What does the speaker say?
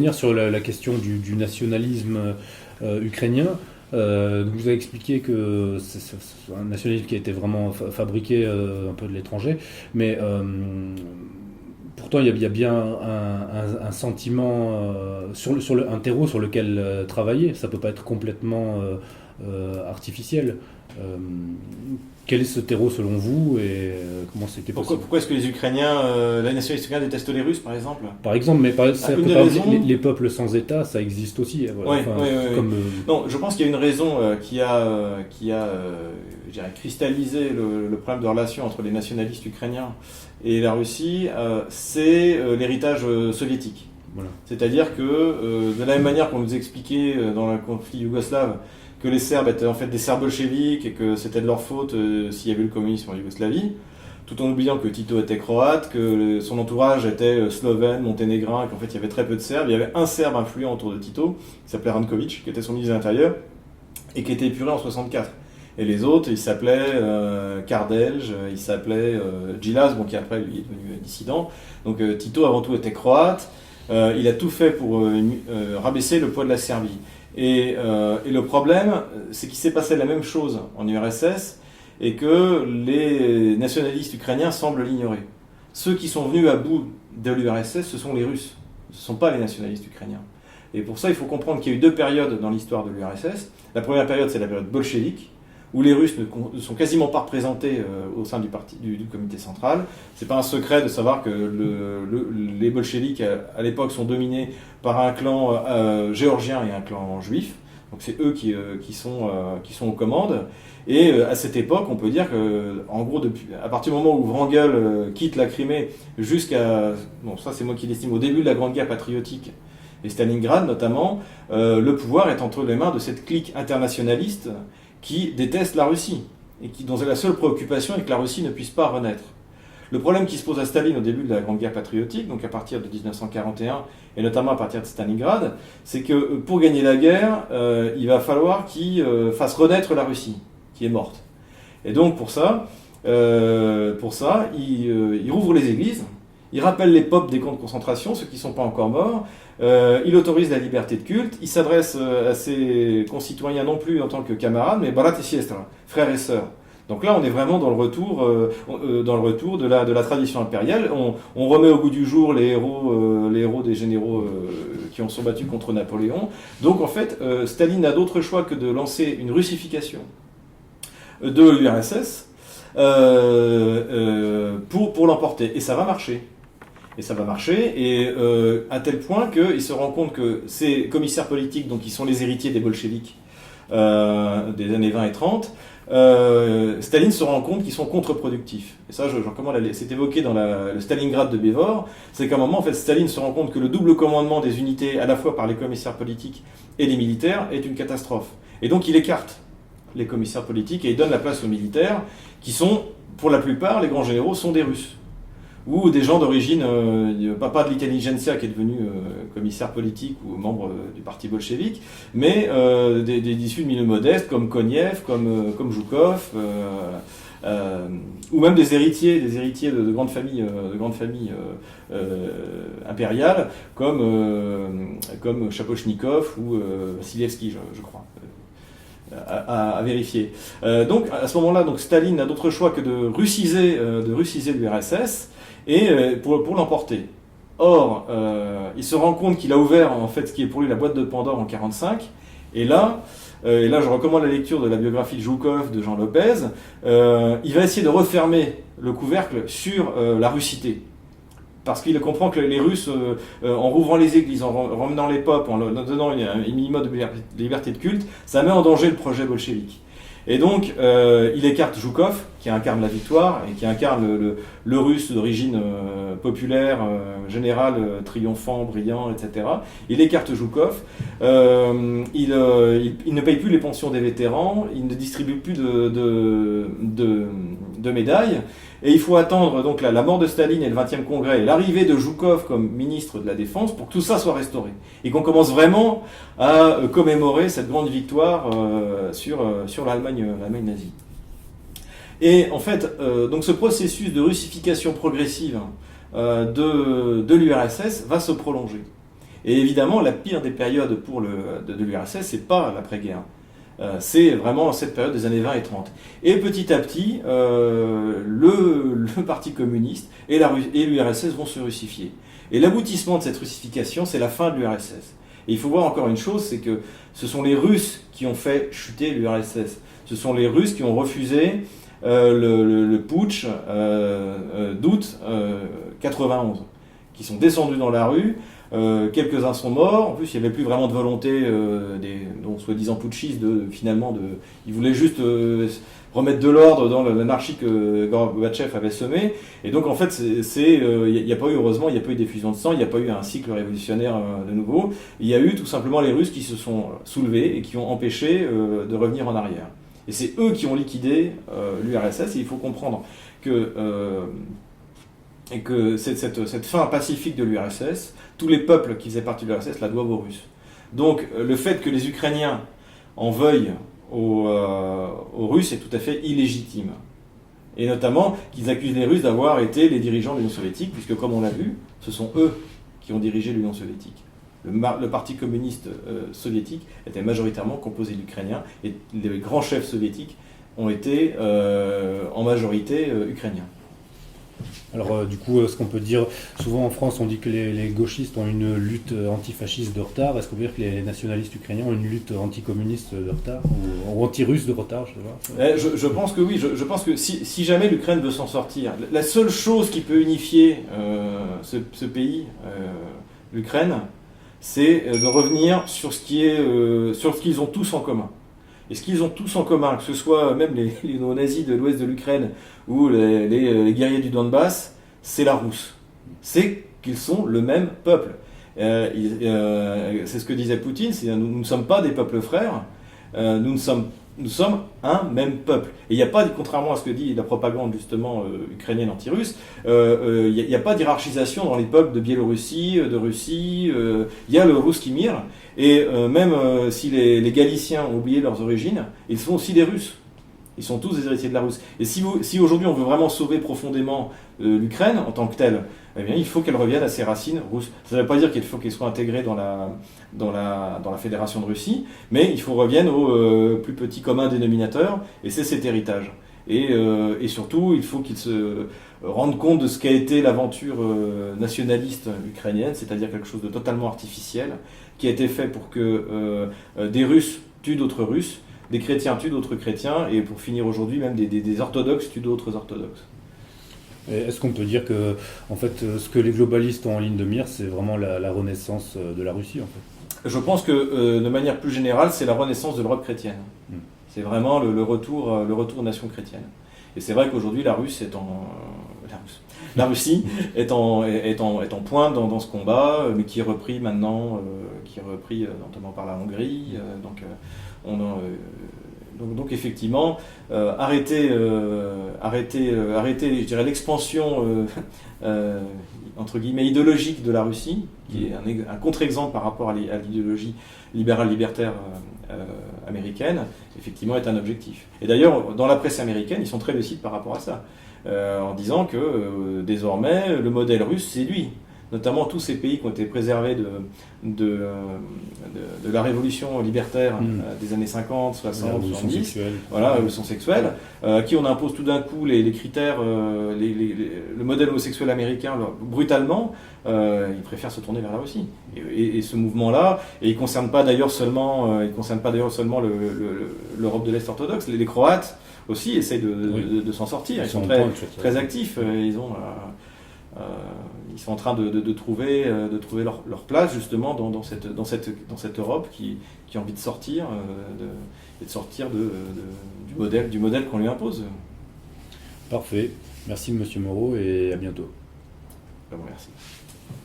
revenir sur la question du nationalisme ukrainien. Vous avez expliqué que c'est un nationalisme qui a été vraiment fabriqué un peu de l'étranger, mais pourtant il y a bien un sentiment, un terreau sur lequel travailler. Ça peut pas être complètement artificiel. Quel est ce terreau selon vous et comment c'était possible? Pourquoi est-ce que les Ukrainiens, la nationaliste ukrainienne détestent les Russes, par exemple? Par exemple, mais ça Une peut des pas raisons... les peuples sans État, ça existe aussi. Oui, Enfin, oui, oui. comme, Non, je pense qu'il y a une raison qui a je dirais, cristallisé le problème de relation entre les nationalistes ukrainiens et la Russie, c'est l'héritage soviétique. Voilà. C'est-à-dire que, de la même manière qu'on nous expliquait dans le conflit yougoslave, que les Serbes étaient en fait des Serbes bolcheviques et que c'était de leur faute s'il y avait eu le communisme en Yougoslavie, tout en oubliant que Tito était croate, que son entourage était slovène, monténégrin, et qu'en fait il y avait très peu de Serbes. Il y avait un Serbe influent autour de Tito, qui s'appelait Rankovic, qui était son ministre de l'Intérieur, et qui était épuré en 64. Et les autres, ils s'appelaient Kardelj, ils s'appelaient Djilas, bon, qui après lui est devenu dissident. Donc Tito avant tout était croate, il a tout fait pour rabaisser le poids de la Serbie. Et le problème, c'est qu'il s'est passé la même chose en URSS et que les nationalistes ukrainiens semblent l'ignorer. Ceux qui sont venus à bout de l'URSS, ce sont les Russes, ce ne sont pas les nationalistes ukrainiens. Et pour ça, il faut comprendre qu'il y a eu deux périodes dans l'histoire de l'URSS. La première période, c'est la période bolchevique, où les Russes ne sont quasiment pas représentés au sein du comité central. C'est pas un secret de savoir que les bolcheviks à l'époque sont dominés par un clan géorgien et un clan juif. Donc c'est eux qui sont aux commandes. Et à cette époque, on peut dire que, en gros, à partir du moment où Wrangel quitte la Crimée jusqu'à, bon, ça c'est moi qui l'estime, au début de la Grande Guerre patriotique, et Stalingrad notamment, le pouvoir est entre les mains de cette clique internationaliste qui déteste la Russie et dont la seule préoccupation est que la Russie ne puisse pas renaître. Le problème qui se pose à Staline au début de la Grande Guerre patriotique, donc à partir de 1941 et notamment à partir de Stalingrad, c'est que pour gagner la guerre, il va falloir qu'il fasse renaître la Russie, qui est morte. Et donc pour ça, il rouvre les églises, il rappelle les popes des camps de concentration, ceux qui ne sont pas encore morts, il autorise la liberté de culte, il s'adresse à ses concitoyens non plus en tant que camarades, mais brat et siestra, frères et sœurs. Donc là, on est vraiment dans le retour de la tradition impériale. On remet au goût du jour les héros des généraux qui sont battus contre Napoléon. Donc en fait, Staline n'a d'autre choix que de lancer une russification de l'URSS pour l'emporter. Et ça va marcher. Et à tel point qu'il se rend compte que ces commissaires politiques, donc qui sont les héritiers des bolcheviks des années 20 et 30, Staline se rend compte qu'ils sont contre-productifs. Et ça, c'est évoqué dans le Stalingrad de Bévor, c'est qu'à un moment, en fait, Staline se rend compte que le double commandement des unités, à la fois par les commissaires politiques et les militaires, est une catastrophe. Et donc il écarte les commissaires politiques et il donne la place aux militaires, qui sont, pour la plupart, les grands généraux, sont des Russes. Ou des gens d'origine, pas de l'intelligentsia qui est devenu commissaire politique ou membre du parti bolchevique, mais issus de milieux modestes comme Konev, comme Zhukov, ou même des héritiers de grandes familles, impériales, comme Shapochnikov ou Vassilievski, je crois. À vérifier. Donc à ce moment-là, Staline n'a d'autre choix que de russiser l'URSS et pour l'emporter. Or, il se rend compte qu'il a ouvert en fait ce qui est pour lui la boîte de Pandore en 1945. Et là, je recommande la lecture de la biographie de Zhukov de Jean Lopez. Il va essayer de refermer le couvercle sur la russité. Parce qu'il comprend que les Russes, en rouvrant les églises, en ramenant les popes, en leur donnant un minimum de liberté de culte, ça met en danger le projet bolchevique. Et donc, il écarte Zhukov, qui incarne la victoire, et qui incarne le russe d'origine populaire, général, triomphant, brillant, etc. Il écarte Zhukov, il ne paye plus les pensions des vétérans, il ne distribue plus de médailles, et il faut attendre donc la mort de Staline et le 20e congrès, et l'arrivée de Zhukov comme ministre de la Défense, pour que tout ça soit restauré. Et qu'on commence vraiment à commémorer cette grande victoire sur l'Allemagne nazie. Et en fait, donc ce processus de russification progressive de l'URSS va se prolonger. Et évidemment, la pire des périodes de l'URSS, c'est pas l'après-guerre. C'est vraiment cette période des années 20 et 30. Et petit à petit, le Parti communiste et l'URSS vont se russifier. Et l'aboutissement de cette russification, c'est la fin de l'URSS. Et il faut voir encore une chose, c'est que ce sont les Russes qui ont fait chuter l'URSS. Ce sont les Russes qui ont refusé le putsch d'août 91, qui sont descendus dans la rue. Quelques-uns sont morts. En plus, il n'y avait plus vraiment de volonté dont soi-disant putschistes ils voulaient juste remettre de l'ordre dans l'anarchie que Gorbatchev avait semée. Et donc, en fait, il n'y a pas eu, heureusement, il n'y a pas eu d'effusion de sang, il n'y a pas eu un cycle révolutionnaire de nouveau. Il y a eu tout simplement les Russes qui se sont soulevés et qui ont empêché de revenir en arrière. Et c'est eux qui ont liquidé l'URSS. Et il faut comprendre que cette fin pacifique de l'URSS, tous les peuples qui faisaient partie de l'URSS la doivent aux Russes. Donc le fait que les Ukrainiens en veuillent aux Russes est tout à fait illégitime. Et notamment qu'ils accusent les Russes d'avoir été les dirigeants de l'Union soviétique, puisque comme on l'a vu, ce sont eux qui ont dirigé l'Union soviétique. Le Parti communiste soviétique était majoritairement composé d'Ukrainiens, et les grands chefs soviétiques ont été en majorité ukrainiens. Alors du coup, ce qu'on peut dire, souvent en France, on dit que les gauchistes ont une lutte antifasciste de retard. Est-ce qu'on peut dire que les nationalistes ukrainiens ont une lutte anticommuniste de retard ou anti-russe de retard, je sais pas. Je pense que oui. Je pense que si jamais l'Ukraine veut s'en sortir, la seule chose qui peut unifier ce pays, l'Ukraine, c'est de revenir sur ce qu'ils ont tous en commun. Et ce qu'ils ont tous en commun, que ce soit même les néo-nazis de l'ouest de l'Ukraine ou les guerriers du Donbass, c'est la Rousse. C'est qu'ils sont le même peuple. C'est ce que disait Poutine, nous ne sommes pas des peuples frères, nous sommes un même peuple. Et il n'y a pas, contrairement à ce que dit la propagande justement ukrainienne anti-russe, il n'y a pas d'hierarchisation dans les peuples de Biélorussie, de Russie. Il y a le Ruski Mir. Et même si les Galiciens ont oublié leurs origines, ils sont aussi des Russes. Ils sont tous des héritiers de la Russe. Et si aujourd'hui on veut vraiment sauver profondément l'Ukraine en tant que telle, eh bien, il faut qu'elle revienne à ses racines russes. Ça ne veut pas dire qu'il faut qu'elle soit intégrée dans la Fédération de Russie, mais il faut revienne au plus petit commun dénominateur, et c'est cet héritage. Et surtout, il faut qu'ils se rendent compte de ce qu'a été l'aventure nationaliste ukrainienne, c'est-à-dire quelque chose de totalement artificiel, qui a été fait pour que des Russes tuent d'autres Russes, des chrétiens tuent d'autres chrétiens, et pour finir aujourd'hui, même des orthodoxes tuent d'autres orthodoxes. Est-ce qu'on peut dire que, en fait, ce que les globalistes ont en ligne de mire, c'est vraiment la renaissance de la Russie, en fait? Je pense que, de manière plus générale, c'est la renaissance de l'Europe chrétienne. C'est vraiment le retour aux nations chrétiennes. Et c'est vrai qu'aujourd'hui, la Russie est en pointe dans ce combat, mais qui est repris maintenant, notamment par la Hongrie. Donc effectivement, arrêter, je dirais, l'expansion entre guillemets idéologique de la Russie, qui est un contre-exemple par rapport à l'idéologie libérale libertaire américaine, effectivement est un objectif. Et d'ailleurs, dans la presse américaine, ils sont très lucides par rapport à ça, en disant que désormais le modèle russe séduit. Notamment tous ces pays qui ont été préservés de la révolution libertaire des années 50, 60, 70, voilà, révolution sexuelle, qui on impose tout d'un coup les critères, le modèle homosexuel américain brutalement, ils préfèrent se tourner vers la Russie. Et ce mouvement-là, et il ne concerne pas d'ailleurs seulement, l'Europe de l'Est orthodoxe, les Croates aussi essayent de s'en sortir, ils sont très actifs, ils sont en train de trouver leur place justement dans cette Europe qui a envie de sortir, du modèle qu'on lui impose. Parfait. Merci Monsieur Moreau et à bientôt. Merci.